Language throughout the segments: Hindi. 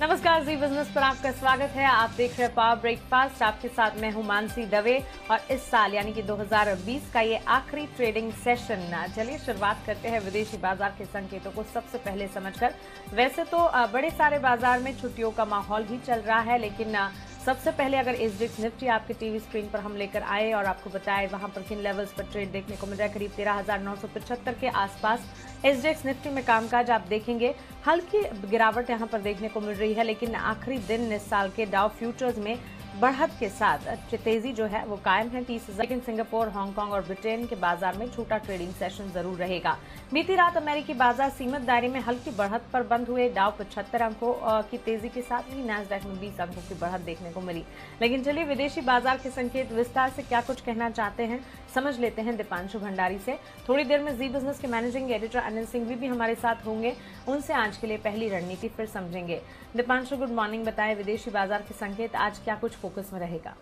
नमस्कार, जी बिजनेस पर आपका स्वागत है। आप देख रहे हैं पावर ब्रेकफास्ट। आपके साथ मैं हूं मानसी दवे और इस साल यानी कि 2020 का ये आखिरी ट्रेडिंग सेशन। चलिए शुरुआत करते हैं विदेशी बाजार के संकेतों को सबसे पहले समझकर। वैसे तो बड़े सारे बाजार में छुट्टियों का माहौल ही चल रहा है, लेकिन सबसे पहले अगर एसजीएक्स निफ्टी आपके टीवी स्क्रीन पर हम लेकर आए और आपको बताएं वहां पर किन लेवल्स पर ट्रेड देखने को मिल रहा है। करीब 13,975 के आसपास एसजीएक्स निफ्टी में कामकाज आप देखेंगे। हल्की गिरावट यहां पर देखने को मिल रही है, लेकिन आखिरी दिन इस साल के डाउ फ्यूचर्स में बढ़त के साथ तेजी जो है वो कायम है 30,000। लेकिन सिंगापुर, हांगकांग और ब्रिटेन के बाजार में छोटा ट्रेडिंग सेशन जरूर रहेगा। बीती रात अमेरिकी बाजार सीमित दायरे में हल्की बढ़त पर बंद हुए। डाउ 75 अंकों की तेजी के साथ ही नैस्डैक में 20 अंकों की बढ़त देखने को मिली। लेकिन चलिए विदेशी बाजार के संकेत विस्तार से क्या कुछ कहना चाहते हैं समझ लेते हैं दीपांशु भंडारी से। थोड़ी देर में जी बिजनेस के मैनेजिंग एडिटर अनिल सिंघवी भी हमारे साथ होंगे। उनसे आज के लिए पहली रणनीति फिर समझेंगे। Deepanshu, good morning. बताएं विदेशी बाजार के संकेत आज क्या कुछ फोकस में रहेगा?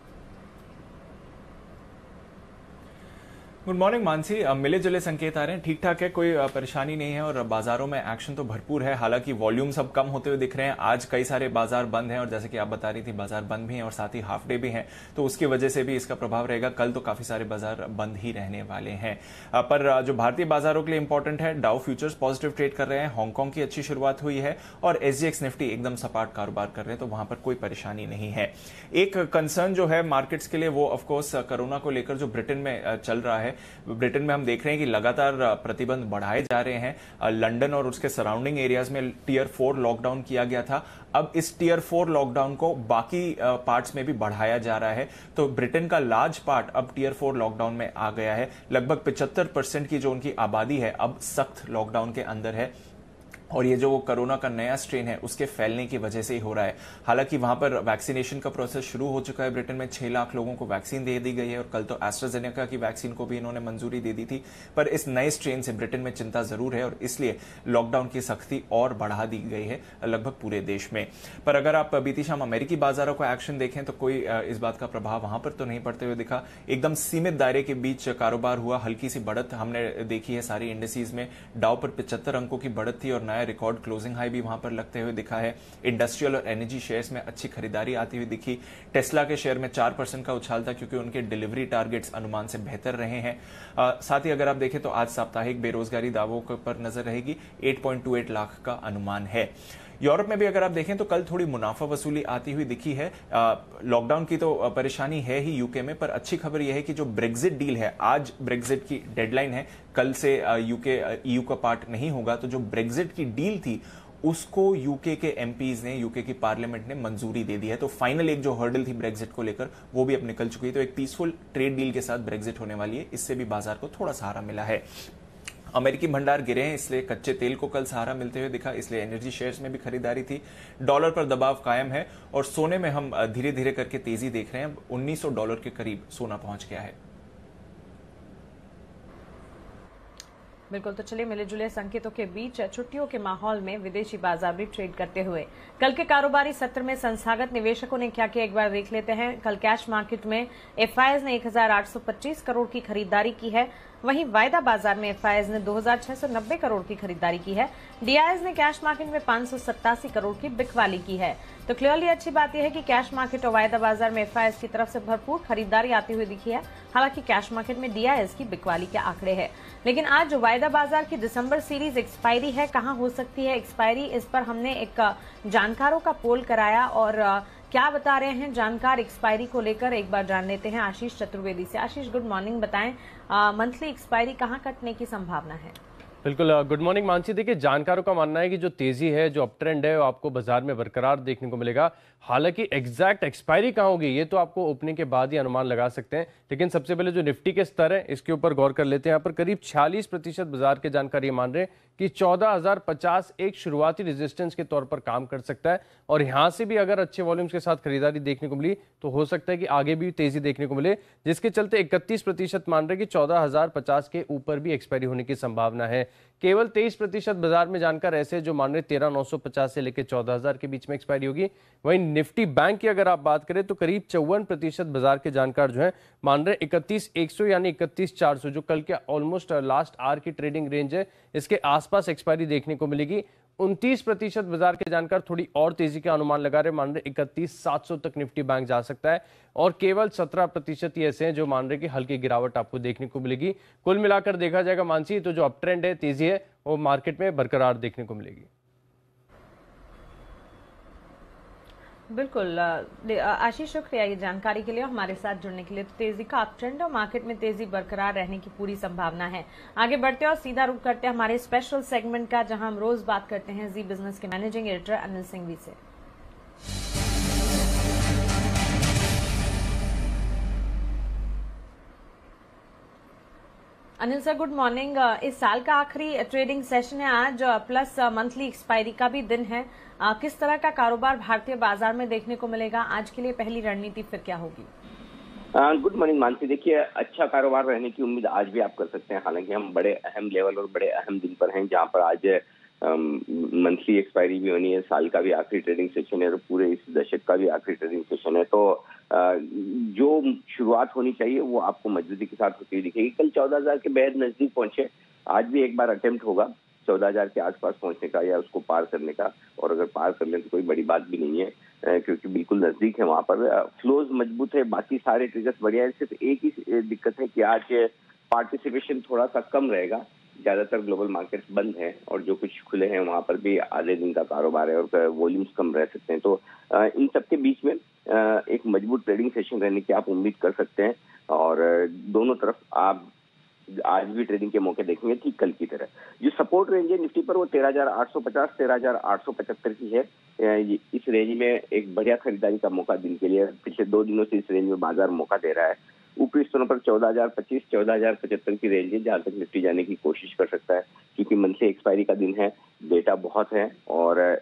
Good morning Mansi. मिले जुले संकेत आ रहे हैं, ठीक ठाक है, कोई परेशानी नहीं है और बाजारों में एक्शन तो भरपूर है। हालांकि वॉल्यूम सब कम होते हुए दिख रहे हैं। आज कई सारे बाजार बंद हैं और जैसे कि आप बता रही थी बाजार बंद भी हैं और साथ ही हाफ डे भी हैं, तो उसकी वजह से भी इसका प्रभाव रहेगा। कल तो काफी सारे बाजार बंद ही रहने वाले हैं। पर जो भारतीय बाजारों के लिए इंपॉर्टेंट है, डाउ फ्यूचर्स पॉजिटिव ट्रेड कर रहे हैं, हांगकांग की अच्छी शुरुआत हुई है और एसजीएक्स निफ्टी एकदम सपाट कारोबार कर रहे हैं, तो वहां पर कोई परेशानी नहीं है। एक कंसर्न जो है मार्केट्स के लिए वो ऑफकोर्स कोरोना को लेकर जो ब्रिटेन में चल रहा है। ब्रिटेन में हम देख रहे हैं कि लगातार प्रतिबंध बढ़ाए जा रहे हैं। लंदन और उसके सराउंडिंग एरियाज में टियर 4 लॉकडाउन किया गया था। अब इस टियर 4 लॉकडाउन को बाकी पार्ट्स में भी बढ़ाया जा रहा है, तो ब्रिटेन का लार्ज पार्ट अब टियर 4 लॉकडाउन में आ गया है। लगभग 75% की जो उनकी आबादी है अब सख्त लॉकडाउन के अंदर है और ये जो कोरोना का नया स्ट्रेन है उसके फैलने की वजह से ही हो रहा है। हालांकि वहां पर वैक्सीनेशन का प्रोसेस शुरू हो चुका है। ब्रिटेन में 6 लाख लोगों को वैक्सीन दे दी गई है और कल तो एस्ट्राजेनेका की वैक्सीन को भी इन्होंने मंजूरी दे दी थी। पर इस नए स्ट्रेन से ब्रिटेन में चिंता जरूर है और इसलिए लॉकडाउन की सख्ती और बढ़ा दी गई है लगभग पूरे देश में। पर अगर आप बीती शाम अमेरिकी बाजारों का एक्शन देखें तो कोई इस बात का प्रभाव वहां पर तो नहीं पड़ते हुए दिखा। एकदम सीमित दायरे के बीच कारोबार हुआ। हल्की सी बढ़त हमने देखी है सारी इंडिसेज में। डाउ पर 75 अंकों की बढ़त थी और नया रिकॉर्ड क्लोजिंग हाई भी वहां पर लगते हुए दिखा है। इंडस्ट्रियल और एनर्जी शेयर्स में अच्छी खरीदारी आती हुई दिखी। टेस्ला के शेयर में 4% का उछाल था क्योंकि उनके डिलीवरी टारगेट्स अनुमान से बेहतर रहे हैं। साथ ही अगर आप देखें तो आज साप्ताहिक बेरोजगारी दावों पर नजर रहेगी। 8.28 लाख का अनुमान है। यूरोप में भी अगर आप देखें तो कल थोड़ी मुनाफा वसूली आती हुई दिखी है। लॉकडाउन की तो परेशानी है ही यूके में, पर अच्छी खबर यह है कि जो ब्रेक्जिट डील है, आज ब्रेक्जिट की डेडलाइन है, कल से यूके ईयू का पार्ट नहीं होगा, तो जो ब्रेक्जिट की डील थी उसको यूके के एमपीज ने, यूके की पार्लियामेंट ने मंजूरी दे दी है। तो फाइनल एक जो हर्डल थी ब्रेक्जिट को लेकर वो भी अब निकल चुकी है। तो एक पीसफुल ट्रेड डील के साथ ब्रेक्जिट होने वाली है, इससे भी बाजार को थोड़ा सहारा मिला है। अमेरिकी भंडार गिरे हैं, इसलिए कच्चे तेल को कल सहारा मिलते हुए दिखा, इसलिए एनर्जी शेयर्स में भी खरीदारी थी। डॉलर पर दबाव कायम है और सोने में हम धीरे धीरे करके तेजी देख रहे हैं। $1,900 के करीब सोना पहुंच गया है। बिल्कुल, तो चलिए मिले जुले संकेतों के बीच छुट्टियों के माहौल में विदेशी बाजार भी ट्रेड करते हुए कल के कारोबारी सत्र में संस्थागत निवेशकों ने क्या किया एक बार देख लेते हैं। कल कैश मार्केट में एफआईआईज ने 1,825 करोड़ की खरीदारी की है। वहीं वायदा बाजार में एफआईआईज ने 2,690 करोड़ की खरीदारी की है। डीआईएस ने कैश मार्केट में 587 करोड़ की बिकवाली की है। तो क्लियरली अच्छी बात यह है कि कैश मार्केट और वायदा बाजार में एफआईआईज की तरफ से भरपूर खरीदारी आती हुई दिखी है। हालांकि कैश मार्केट में डीआईएस की बिकवाली के आंकड़े हैं। लेकिन आज जो वायदा बाजार की दिसंबर सीरीज एक्सपायरी है, कहां हो सकती है एक्सपायरी, इस पर हमने एक जानकारों का पोल कराया और क्या बता रहे हैं जानकार एक्सपायरी को लेकर एक बार जान लेते हैं आशीष चतुर्वेदी से। आशीष, गुड मॉर्निंग। बताएं मंथली एक्सपायरी कहां कटने की संभावना है? बिल्कुल, गुड मॉर्निंग मानसी। देखिए, जानकारों का मानना है कि जो तेजी है, जो अप ट्रेंड है, वो आपको बाजार में बरकरार देखने को मिलेगा। हालांकि एग्जैक्ट एक्सपायरी कहाँ होगी ये तो आपको ओपनिंग के बाद ही अनुमान लगा सकते हैं। लेकिन सबसे पहले जो निफ्टी के स्तर है इसके ऊपर गौर कर लेते हैं। यहाँ पर करीब 46% बाजार के जानकार ये मान रहे हैं कि 14,050 एक शुरुआती रेजिस्टेंस के तौर पर काम कर सकता है और यहाँ से भी अगर अच्छे वॉल्यूम्स के साथ खरीदारी देखने को मिली तो हो सकता है कि आगे भी तेजी देखने को मिले, जिसके चलते 31% मान रहे हैं कि 14,050 के ऊपर भी एक्सपायरी होने की संभावना है। केवल 23% बाजार में जानकार ऐसे जो मान रहे 13,950 से लेकर 14,000 के बीच में एक्सपायरी होगी। वहीं निफ्टी बैंक की अगर आप बात करें तो करीब 54% बाजार के जानकार जो है मान रहे 31,100 यानी 31,400, जो कल के ऑलमोस्ट लास्ट आवर की ट्रेडिंग रेंज है, इसके आसपास एक्सपायरी देखने को मिलेगी। 29% बाजार के जानकार थोड़ी और तेजी का अनुमान लगा रहे, मान रहे 31,700 तक निफ्टी बैंक जा सकता है और केवल 17% ही ऐसे हैं जो मान रहे कि हल्की गिरावट आपको देखने को मिलेगी। कुल मिलाकर देखा जाएगा मानसी तो जो अप ट्रेंड है, तेजी है, वो मार्केट में बरकरार देखने को मिलेगी। बिल्कुल आशीष, शुक्रिया ये जानकारी के लिए और हमारे साथ जुड़ने के लिए। तो तेजी का अप ट्रेंड और मार्केट में तेजी बरकरार रहने की पूरी संभावना है। आगे बढ़ते हैं और सीधा रुख करते हैं हमारे स्पेशल सेगमेंट का, जहां हम रोज बात करते हैं जी बिजनेस के मैनेजिंग एडिटर अनिल सिंघवी से। Anil sir, good morning. इस साल का आखिरी ट्रेडिंग सेशन है आज, प्लस मंथली एक्सपायरी का भी दिन है। किस तरह का कारोबार भारतीय बाजार में देखने को मिलेगा? आज के लिए पहली रणनीति फिर क्या होगी? Good morning Mansi. देखिए, अच्छा कारोबार रहने की उम्मीद आज भी आप कर सकते हैं। हालांकि हम बड़े अहम लेवल और बड़े अहम दिन पर हैं, जहां पर आज मंथली एक्सपायरी भी होनी है, साल का भी आखिरी ट्रेडिंग सेशन है और पूरे इस दशक का भी आखिरी ट्रेडिंग सेशन है। तो जो शुरुआत होनी चाहिए वो आपको मजबूती के साथ होती हुई दिखेगी। कल 14,000 के बेहद नजदीक पहुंचे, आज भी एक बार अटेम्प्ट होगा 14,000 के आसपास पहुंचने का या उसको पार करने का, और अगर पार कर लें तो कोई बड़ी बात भी नहीं है, क्योंकि बिल्कुल नजदीक है। वहां पर फ्लोज मजबूत है, बाकी सारे ट्रिगर्स बढ़िया है। सिर्फ एक ही दिक्कत है कि आज पार्टिसिपेशन थोड़ा सा कम रहेगा, ज्यादातर ग्लोबल मार्केट्स बंद हैं और जो कुछ खुले हैं वहां पर भी आधे दिन का कारोबार है और वॉल्यूम्स कम रह सकते हैं। तो इन सबके बीच में एक मजबूत ट्रेडिंग सेशन रहने की आप उम्मीद कर सकते हैं और दोनों तरफ आप आज भी ट्रेडिंग के मौके देखेंगे ठीक कल की तरह। जो सपोर्ट रेंज है निफ्टी पर वो 13,850 13,875 की है। इस रेंज में एक बढ़िया खरीदारी का मौका दिन के लिए पिछले 2 दिनों से इस रेंज में बाजार मौका दे रहा है। ऊपरी स्तरों पर 14,025 14,075 की रेंज है, जहां तक निफ्टी जाने की कोशिश कर सकता है, क्योंकि मंथली एक्सपायरी का दिन है, डेटा बहुत है और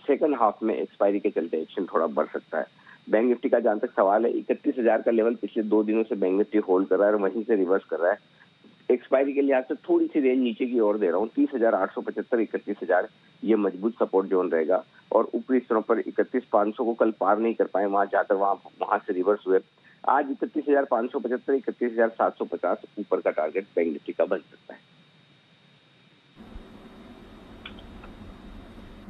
सेकंड हाफ में एक्सपायरी के चलते एक्शन थोड़ा बढ़ सकता है। बैंक निफ्टी का जहां तक सवाल है, 31,000 का लेवल पिछले 2 दिनों से बैंक निफ्टी होल्ड कर रहा है और वहीं से रिवर्स कर रहा है। एक्सपायरी के लिहाज से थोड़ी सी रेंज नीचे की ओर दे रहा हूँ, 30,875 31,000 ये मजबूत सपोर्ट जोन रहेगा। और ऊपरी स्तरों पर 31,500 को कल पार नहीं कर पाए, वहां जाकर वहां से रिवर्स हुए। आज 31,575 31,750 ऊपर का टारगेट बैंक निफ्टी का बन सकता है।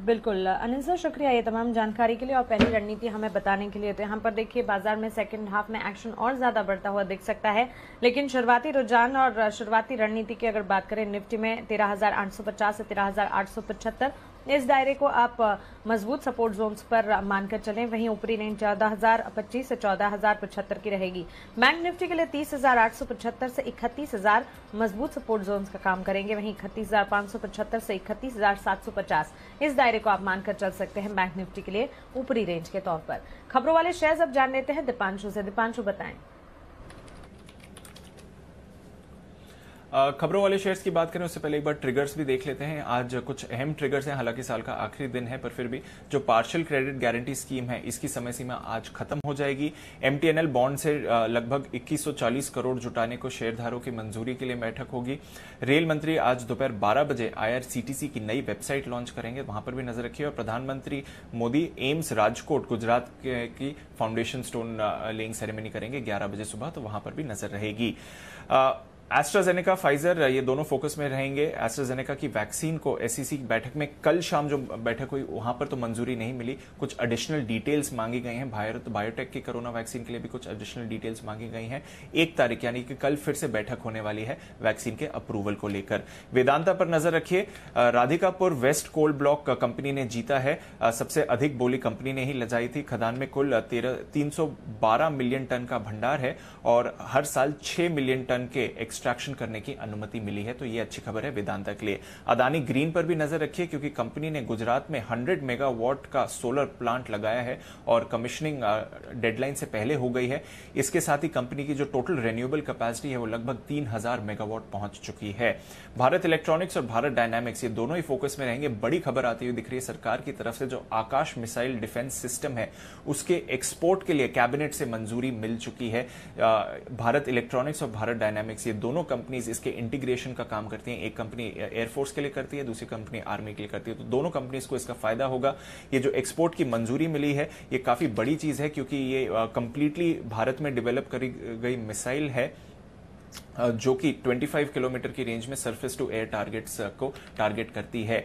बिल्कुल अनिल सर, शुक्रिया ये तमाम जानकारी के लिए और पहली रणनीति हमें बताने के लिए। तो यहाँ पर देखिए बाजार में सेकंड हाफ में एक्शन और ज्यादा बढ़ता हुआ दिख सकता है, लेकिन शुरुआती रुझान और शुरुआती रणनीति की अगर बात करें, निफ्टी में 13,850 से 13,875 इस दायरे को आप मजबूत सपोर्ट जोन्स पर मानकर चलें। वहीं ऊपरी रेंज 14,025 से 14,075 की रहेगी। बैंक निफ्टी के लिए 30,875 से 31,000 मजबूत सपोर्ट जोन्स का काम करेंगे। वहीं 31,575 से 31,750 इस दायरे को आप मानकर चल सकते हैं बैंक निफ्टी के लिए ऊपरी रेंज के तौर पर। खबरों वाले शेयर्स अब जान लेते हैं दीपांशु से। दीपांशु, बताएं। खबरों वाले शेयर्स की बात करें उससे पहले एक बार ट्रिगर्स भी देख लेते हैं। आज कुछ अहम ट्रिगर्स हैं, हालांकि साल का आखिरी दिन है, पर फिर भी जो पार्शियल क्रेडिट गारंटी स्कीम है इसकी समय सीमा आज खत्म हो जाएगी। एमटीएनएल बॉन्ड से लगभग 2140 करोड़ जुटाने को शेयरधारकों की मंजूरी के लिए बैठक होगी। रेल मंत्री आज दोपहर 12 बजे IRCTC की नई वेबसाइट लॉन्च करेंगे, वहां पर भी नजर रखिए। और प्रधानमंत्री मोदी एम्स राजकोट गुजरात की फाउंडेशन स्टोन लेइंग सेरेमनी करेंगे 11 बजे सुबह, तो वहां पर भी नजर रहेगी। एस्ट्राजेनेका फाइजर ये दोनों फोकस में रहेंगे। एस्ट्राजेनेका की वैक्सीन को SEC की बैठक में कल शाम जो बैठक हुई वहां पर तो मंजूरी नहीं मिली, कुछ एडिशनल डिटेल्स मांगी गई हैं। भारत बायोटेक की कोरोना वैक्सीन के लिए भी कुछ एडिशनल डिटेल्स मांगी गई हैं। 1 तारीख यानी कि कल फिर से बैठक होने वाली है वैक्सीन के अप्रूवल को लेकर। वेदांता पर नजर रखिए। Radhikapur west coal block company ने जीता है, सबसे अधिक बोली कंपनी ने ही लगाई थी। खदान में कुल 312 मिलियन टन का भंडार है और हर साल 6 मिलियन टन के एक्सट्रैक्शन करने की अनुमति मिली है, तो ये अच्छी खबर है वेदांता के लिए। अदानी ग्रीन पर भी नजर रखिए, क्योंकि कंपनी ने गुजरात में 100 मेगावाट का सोलर प्लांट लगाया है और कमिश्निंग डेडलाइन से पहले हो गई है। इसके साथ ही कंपनी की जो टोटल रिन्यूएबल कैपेसिटी है वो लगभग 3000 मेगावाट पहुंच चुकी है। भारत इलेक्ट्रॉनिक्स और भारत डायनामिक्स ये दोनों ही फोकस में रहेंगे। बड़ी खबर आती हुई दिख रही है, सरकार की तरफ से जो आकाश मिसाइल डिफेंस सिस्टम है उसके एक्सपोर्ट के लिए कैबिनेट से मंजूरी मिल चुकी है। भारत इलेक्ट्रॉनिक्स और भारत डायनामिक्स ये दोनों कंपनीज इसके इंटीग्रेशन का काम करती हैं। एक कंपनी एयरफोर्स के लिए करती है, दूसरी कंपनी आर्मी के लिए करती है, तो दोनों कंपनीज को इसका फायदा होगा। ये जो एक्सपोर्ट की मंजूरी मिली है ये काफी बड़ी चीज है, क्योंकि ये कंप्लीटली भारत में डेवलप करी गई मिसाइल है जो कि 25 किलोमीटर की रेंज में सरफेस टू एयर टारगेट्स को टारगेट करती है।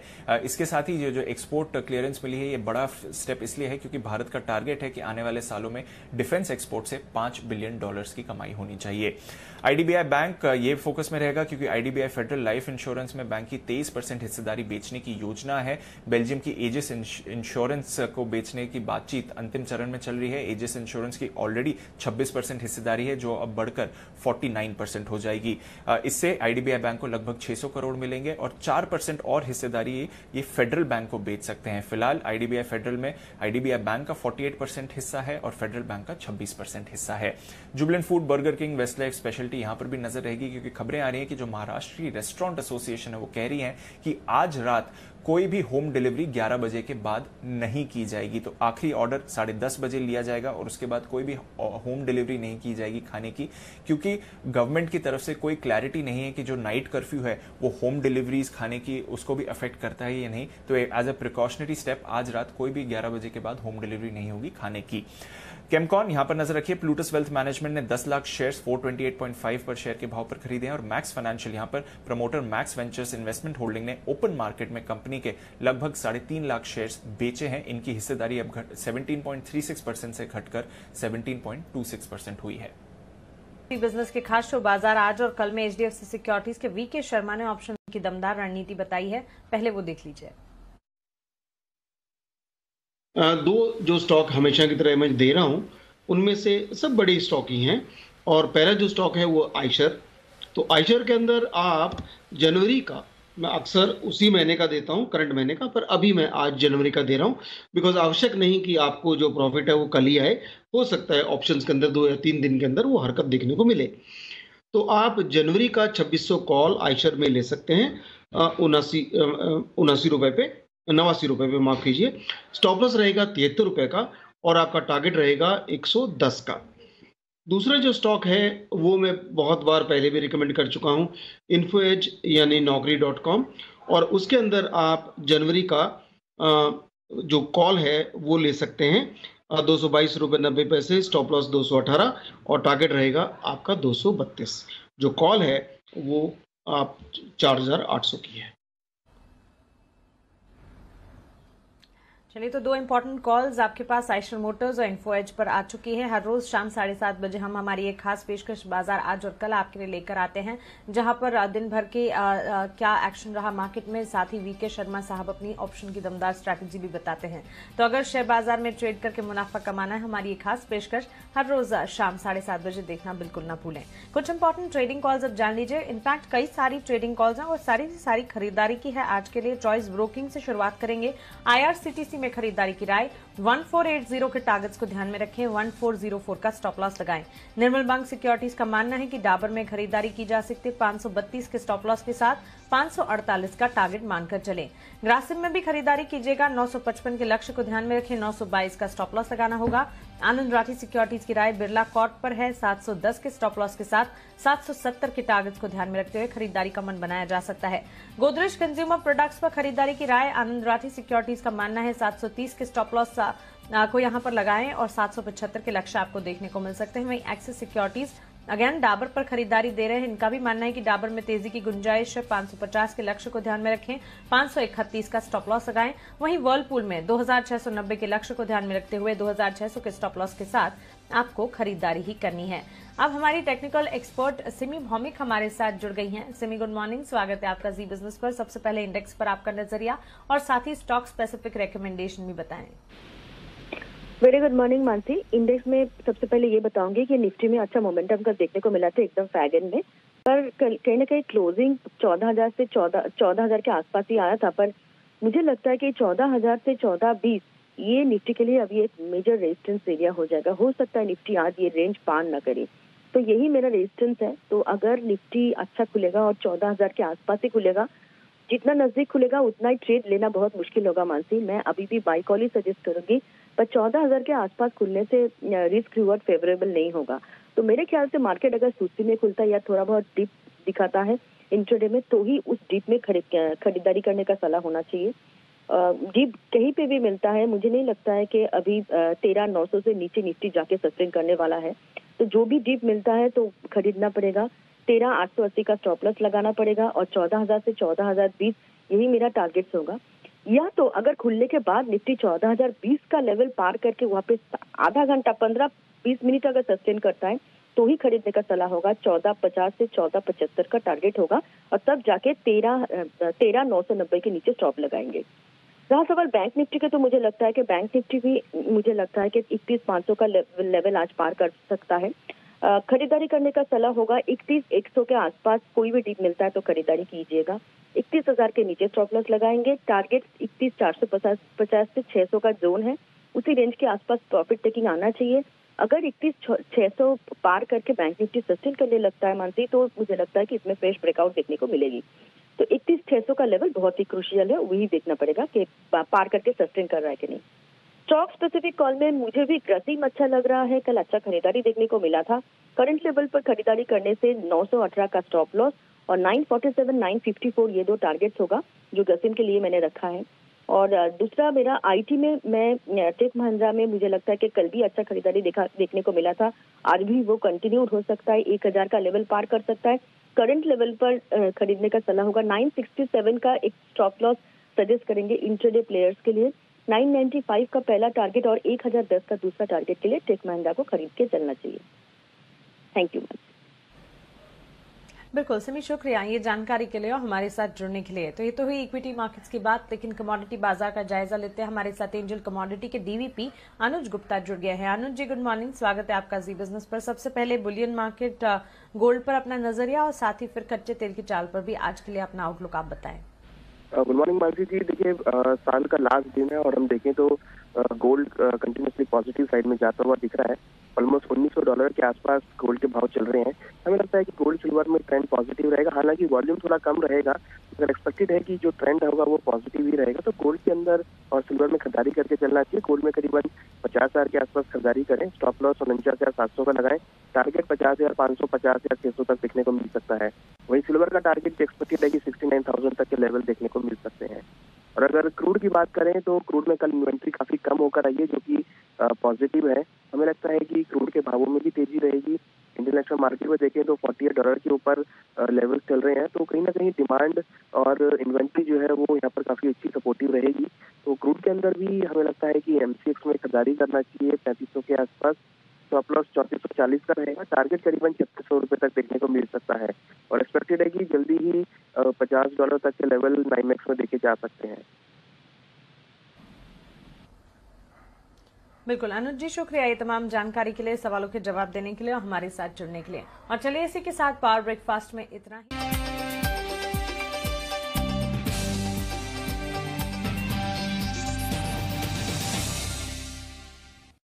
इसके साथ ही ये जो एक्सपोर्ट क्लियरेंस मिली है ये बड़ा स्टेप इसलिए है क्योंकि भारत का टारगेट है कि आने वाले सालों में डिफेंस एक्सपोर्ट से $5 बिलियन की कमाई होनी चाहिए। आईडीबीआई बैंक ये फोकस में रहेगा क्योंकि आईडीबीआई फेडरल लाइफ इंश्योरेंस में बैंक की 23% हिस्सेदारी बेचने की योजना है। बेल्जियम की एजिस इंश्योरेंस को बेचने की बातचीत अंतिम चरण में चल रही है। एजिस इंश्योरेंस की ऑलरेडी 26% हिस्सेदारी है जो अब बढ़कर 49% हो जाएगी। इससे आईडीबीआई बैंक को लगभग 600 करोड़ मिलेंगे और 4% और हिस्सेदारी ये फेडरल बैंक को बेच सकते हैं। फिलहाल आईडीबीआई फेडरल में आईडीबीआई बैंक का 48% हिस्सा है और फेडरल बैंक का 26% हिस्सा है। Jubilant food, burger king, Westlife speciality यहां पर भी नजर रहेगी क्योंकि खबरें आ रही हैं कि जो महाराष्ट्रीय रेस्टोरेंट एसोसिएशन है वो कह रही है कि आज रात कोई भी होम डिलीवरी 11 बजे के बाद नहीं की जाएगी। तो आखिरी ऑर्डर 10:30 बजे लिया जाएगा और उसके बाद कोई भी होम डिलीवरी नहीं की जाएगी खाने की, क्योंकि गवर्नमेंट की तरफ से कोई क्लैरिटी नहीं है कि जो नाइट कर्फ्यू है वो होम डिलीवरीज खाने की उसको भी अफेक्ट करता है या नहीं। तो एज अ प्रिकॉशनरी स्टेप आज रात कोई भी 11 बजे के बाद होम डिलीवरी नहीं होगी खाने की। केमकॉन यहां पर नजर रखिए। प्लूटस वेल्थ मैनेजमेंट ने 10 लाख शेयर्स 428.5 पर शेयर के भाव पर खरीदे हैं और मैक्स फाइनेंशियल यहां पर promoter max ventures investment holding ने ओपन मार्केट में कंपनी के लगभग 3.5 लाख शेयर्स बेचे हैं। इनकी हिस्सेदारी अब 17.36% से घटकर 17.26% हुई है। बिजनेस के खास शो बाजार आज और कल में एचडीएफसी सिक्योरिटीज के वीके शर्मा ने ऑप्शन की दमदार रणनीति बताई है, पहले वो देख लीजिए। दो जो स्टॉक हमेशा की तरह मैं दे रहा हूं उनमें से सब बड़े स्टॉक ही हैं और पहला जो स्टॉक है वो आइशर। तो आइशर के अंदर आप जनवरी का, मैं अक्सर उसी महीने का देता हूं, करंट महीने का, पर अभी मैं आज जनवरी का दे रहा हूं बिकॉज आवश्यक नहीं कि आपको जो प्रॉफिट है वो कल ही आए, हो सकता है ऑप्शंस के अंदर 2 या 3 दिन के अंदर वो हरकत देखने को मिले। तो आप जनवरी का 2600 कॉल आइशर में ले सकते हैं 79 रुपए पे, 89 रुपए पे, माफ कीजिए। स्टॉप लॉस रहेगा 73 रुपए का और आपका टारगेट रहेगा 110 का। दूसरा जो स्टॉक है वो मैं बहुत बार पहले भी रिकमेंड कर चुका हूं, इन्फोएज यानी naukri.com, और उसके अंदर आप जनवरी का जो कॉल है वो ले सकते हैं 222 रुपए 90 पैसे, स्टॉप लॉस 218 और टारगेट रहेगा आपका 232। जो कॉल है वो आप 4800 की है। चलिए, तो 2 इंपॉर्टेंट कॉल्स आपके पास आइशर मोटर्स और इन्फोएज पर आ चुकी है। हर रोज शाम 7:30 बजे हम हमारी एक खास पेशकश बाजार आज और कल आपके लिए लेकर आते हैं, जहां पर दिन भर के क्या एक्शन रहा मार्केट में, साथ ही वीके शर्मा साहब अपनी ऑप्शन की दमदार स्ट्रैटेजी भी बताते हैं। तो अगर शेयर बाजार में ट्रेड करके मुनाफा कमाना है, हमारी एक खास पेशकश हर रोज शाम 7:30 बजे देखना बिल्कुल ना भूलें। कुछ इंपॉर्टेंट ट्रेडिंग कॉल्स अब जान लीजिए। इनफैक्ट कई सारी ट्रेडिंग कॉल्स हैं और सारी खरीदारी की है आज के लिए। चॉइस ब्रोकिंग से शुरुआत करेंगे। आईआरसीटीसी में खरीदारी की राय 1480 के टारगेट्स को ध्यान में रखें, 1404 का स्टॉप लॉस लगाएं। निर्मल बैंक सिक्योरिटीज का मानना है कि डाबर में खरीदारी की जा सकती है 532 के स्टॉप लॉस के साथ, 548 का टारगेट मानकर चलें। ग्रासिम में भी खरीदारी कीजिएगा, 955 के लक्ष्य को ध्यान में रखें, 922 का स्टॉप लॉस लगाना होगा। आनंद राठी सिक्योरिटीज की राय बिरला कॉर्प पर है, 710 के स्टॉप लॉस के साथ 770 के टारगेट्स को ध्यान में रखते हुए खरीदारी का मन बनाया जा सकता है। गोदरेज कंज्यूमर प्रोडक्ट्स पर खरीदारी की राय आनंद राठी सिक्योरिटीज का मानना है 730 के स्टॉप लॉस को यहां पर लगाएं और 775 के लक्ष्य आपको देखने को मिल सकते हैं। वहीं एक्सिस सिक्योरिटीज अगेन डाबर पर खरीदारी दे रहे हैं। इनका भी मानना है कि डाबर में तेजी की गुंजाइश है, 550 के लक्ष्य को ध्यान में रखें, 531 का स्टॉप लॉस लगाएं। वहीं वर्लपूल में 2690 के लक्ष्य को ध्यान में रखते हुए 2600 के स्टॉप लॉस के साथ आपको खरीदारी ही करनी है। अब हमारी टेक्निकल एक्सपर्ट सिमी भौमिक हमारे साथ जुड़ गई हैं। सिमी, गुड मॉर्निंग, स्वागत है आपका जी बिजनेस पर। सबसे पहले इंडेक्स पर आपका नजरिया और साथ ही स्टॉक स्पेसिफिक रिकमेंडेशन भी बताएं। Very good morning Mansi. Index में सबसे पहले ये बताऊंगी कि निफ्टी में अच्छा मोमेंटम का देखने को मिला था एकदम फैगन में, पर कहीं ना कहीं क्लोजिंग 14,000 से 14,000 के आसपास ही आया था। पर मुझे लगता है कि 14,000 से 14,20 ये निफ्टी के लिए अभी एक मेजर रेजिस्टेंस एरिया हो जाएगा। हो सकता है निफ्टी आज ये रेंज पार न करे, तो यही मेरा रेजिस्टेंस है। तो अगर निफ्टी अच्छा खुलेगा और 14,000 के आसपास ही खुलेगा, जितना नजदीक खुलेगा उतना ही ट्रेड लेना बहुत मुश्किल होगा मानसी। मैं अभी भी बाई कॉल ही सजेस्ट करूंगी, पर 14,000 के आसपास खुलने से रिस्क रिवॉर्ड फेवरेबल नहीं होगा। तो मेरे ख्याल से मार्केट अगर सुस्ती में खुलता है या थोड़ा बहुत डिप दिखाता है इंट्राडे में, तो ही उस डिप में खरीदारी करने का सलाह होना चाहिए। डिप कहीं पे भी मिलता है, मुझे नहीं लगता है कि अभी 13,900 से नीचे निफ्टी जाके सस्टेन करने वाला है। तो जो भी डिप मिलता है तो खरीदना पड़ेगा। 13,880 का स्टॉप लॉस लगाना पड़ेगा और 14,000 से 14,020 यही मेरा टारगेट होगा। या तो अगर खुलने के बाद निफ्टी 14,020 का लेवल पार करके वहाँ पे आधा घंटा 15-20 मिनट अगर सस्टेन करता है तो ही खरीदने का सलाह होगा। 14,50 से 14,75 का टारगेट होगा और तब जाके 13,990 के नीचे स्टॉप लगाएंगे। रहा सवाल बैंक निफ्टी के, तो मुझे लगता है कि बैंक निफ्टी भी मुझे लगता है कि 31,500 का लेवल आज पार कर सकता है। खरीदारी करने का सलाह होगा 31,100 के आसपास कोई भी डीप मिलता है तो खरीदारी कीजिएगा। 31,000 के नीचे स्टॉप लॉस लगाएंगे। टारगेट 31,450 से 600 का जोन है, उसी रेंज के आसपास प्रॉफिट टेकिंग आना चाहिए। अगर 31,600 पार करके बैंक निफ्टी सस्टेन करने लगता है मानसी, तो मुझे लगता है कि इसमें फ्रेश ब्रेकआउट देखने को मिलेगी। तो 31,600 का लेवल बहुत ही क्रूशियल है, वही देखना पड़ेगा कि पार करके सस्टेन कर रहा है कि नहीं। स्टॉक स्पेसिफिक कॉल में मुझे भी ग्रसिम अच्छा लग रहा है, कल अच्छा खरीदारी देखने को मिला था। करंट लेवल पर खरीदारी करने से 918 का स्टॉप लॉस और 947, 954 ये दो टारगेट्स होगा जो ग्रसिम के लिए मैंने रखा है। और दूसरा मेरा आईटी में मैं टेक महिंद्रा में मुझे लगता है कि कल भी अच्छा खरीदारी देखने को मिला था, आज भी वो कंटिन्यू हो सकता है, 1,000 का लेवल पार कर सकता है। करंट लेवल पर खरीदने का सलाह होगा। 967 का एक स्टॉप लॉस सजेस्ट करेंगे इंट्राडे प्लेयर्स के लिए। 995 का पहला टारगेट और 1,010 का दूसरा टारगेट के लिए टेक महिंद्रा को खरीद के चलना चाहिए। Thank you. बिल्कुल सिमी, शुक्रिया ये जानकारी के लिए और हमारे साथ जुड़ने के लिए। तो ये तो हुई इक्विटी मार्केट्स की बात, लेकिन कमोडिटी बाजार का जायजा लेते हैं। हमारे साथ एंजल कमोडिटी के डीवीपी अनुज गुप्ता जुड़ गए हैं। अनुज जी, गुड मॉर्निंग, स्वागत है आपका जी बिजनेस पर। सबसे पहले बुलियन मार्केट, गोल्ड पर अपना नजरिया और साथ ही फिर कच्चे तेल की चाल पर भी आज के लिए अपना आउटलुक आप बताएं। गुड मॉर्निंग मानसी जी। देखिए, साल का लास्ट दिन है और हम देखें तो गोल्ड कंटिन्यूसली पॉजिटिव साइड में जाता हुआ दिख रहा है। ऑलमोस्ट $1,900 के आसपास गोल्ड के भाव चल रहे हैं। हमें लगता है कि गोल्ड सिल्वर में ट्रेंड पॉजिटिव रहेगा, हालांकि वॉल्यूम थोड़ा कम रहेगा, अगर एक्सपेक्टेड है कि जो ट्रेंड होगा वो पॉजिटिव ही रहेगा। तो गोल्ड के अंदर और सिल्वर में खरीदारी करके चलना चाहिए। गोल्ड में करीबन 50,000 के आसपास खरीदारी करें, स्टॉप लॉस 49,700 का लगाएं, टारगेट 50,500, 50,600 तक देखने को मिल सकता है। वहीं सिल्वर का टारगेट एक्सपेक्टेड है कि 69,000 तक के लेवल देखने को मिल सकते हैं। और अगर क्रूड की बात करें तो क्रूड में कल इन्वेंट्री काफी कम होकर आई है, जो कि पॉजिटिव है। हमें लगता है कि क्रूड के भावों में भी तेजी रहेगी। इंटरनेशनल मार्केट में देखें तो $48 के ऊपर लेवल चल रहे हैं, तो कहीं ना कहीं डिमांड और इन्वेंट्री जो है वो यहाँ पर काफी अच्छी सपोर्टिव रहेगी। तो क्रूड के अंदर भी हमें लगता है कि MCX में खरीदारी करना चाहिए 3500 के आसपास। स्टॉप लॉस 3440 का रहेगा, टारगेट करीबन $3600 तक देखने को मिल सकता है और एक्सपेक्टेड है कि जल्दी ही $50 तक के लेवल NYMEX में देखे जा सकते हैं। बिल्कुल अनुज जी, शुक्रिया ये तमाम जानकारी के लिए, सवालों के जवाब देने के लिए और हमारे साथ जुड़ने के लिए। और चलिए इसी के साथ पावर ब्रेकफास्ट में इतना ही।